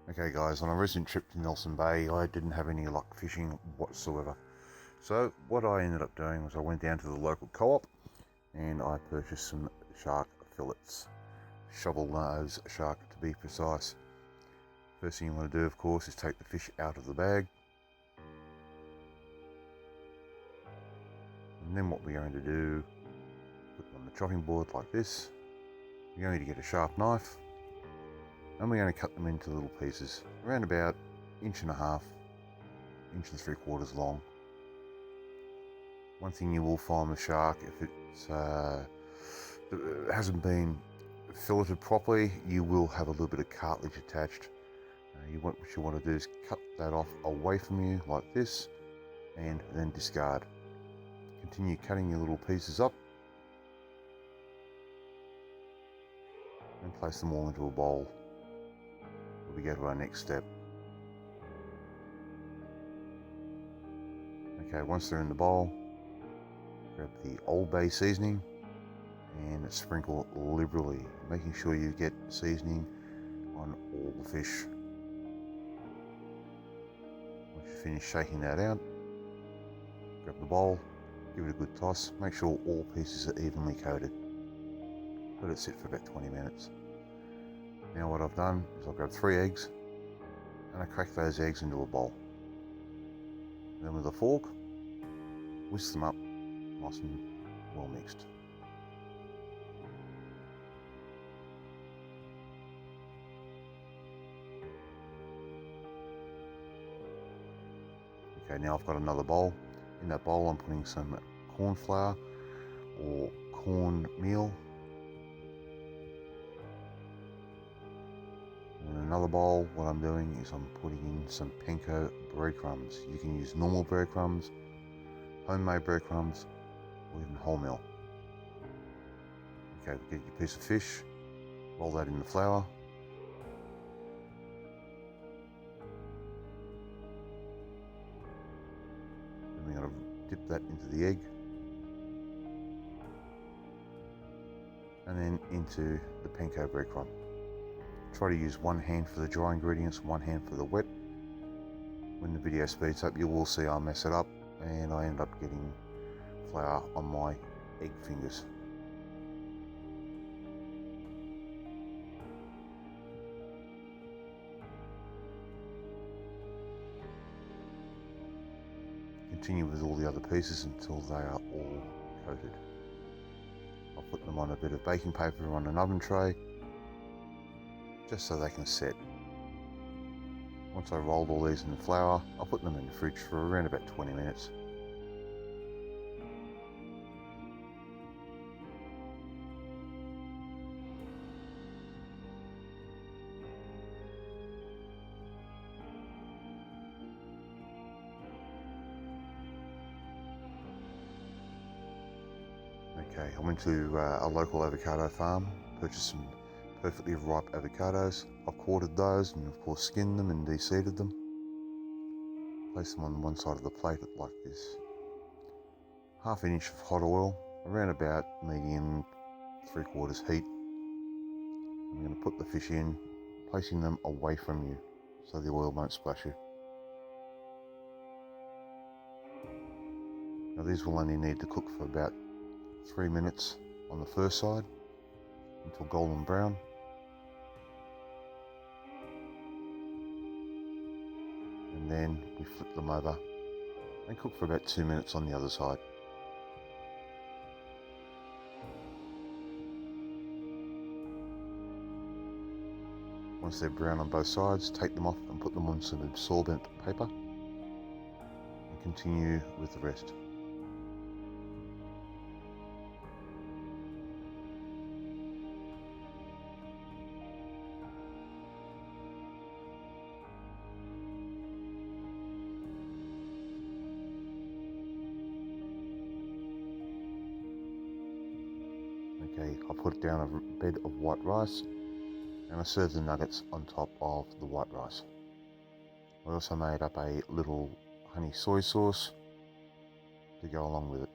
Okay guys, on a recent trip to Nelson Bay, I didn't have any luck fishing whatsoever. So what I ended up doing was I went down to the local co-op and I purchased some shark fillets. Shovel nose shark to be precise. First thing you want to do, of course, is take the fish out of the bag. And then what we're going to do, put them on the chopping board like this. You're going to get a sharp knife. And we're going to cut them into little pieces, around about 1.5 inches, 3/4 long. One thing you will find with shark, if it hasn't been filleted properly, you will have a little bit of cartilage attached. What you want to do is cut that off away from you like this, and then discard. Continue cutting your little pieces up, and place them all into a bowl. We go to our next step. Okay, once they're in the bowl, grab the Old Bay seasoning and sprinkle liberally, making sure you get seasoning on all the fish. Once you finish shaking that out, grab the bowl, give it a good toss, make sure all pieces are evenly coated. Let it sit for about 20 minutes. Now what I've done is I've grabbed 3 eggs and I crack those eggs into a bowl. Then with a fork, whisk them up nice and well mixed. Okay, now I've got another bowl. In that bowl I'm putting some corn flour or corn meal. In another bowl, what I'm doing is I'm putting in some panko breadcrumbs. You can use normal breadcrumbs, homemade breadcrumbs, or even wholemeal. Okay, get your piece of fish, roll that in the flour. Then we're going to dip that into the egg. And then into the panko breadcrumb. Try to use one hand for the dry ingredients, one hand for the wet. When the video speeds up, you will see I mess it up and I end up getting flour on my egg fingers. Continue with all the other pieces until they are all coated. I'll put them on a bit of baking paper on an oven tray, just so they can set. Once I rolled all these in the flour, I'll put them in the fridge for around about 20 minutes. Okay, I went to a local avocado farm, purchased some perfectly ripe avocados. I've quartered those and of course skinned them and de-seeded them. Place them on one side of the plate like this. 1/2 inch of hot oil, around about medium 3/4 heat. I'm going to put the fish in, placing them away from you so the oil won't splash you. Now these will only need to cook for about 3 minutes on the first side until golden brown. And then we flip them over and cook for about 2 minutes on the other side. Once they're brown on both sides, take them off and put them on some absorbent paper and continue with the rest. Okay, I put down a bed of white rice and I serve the nuggets on top of the white rice. I also made up a little honey soy sauce to go along with it.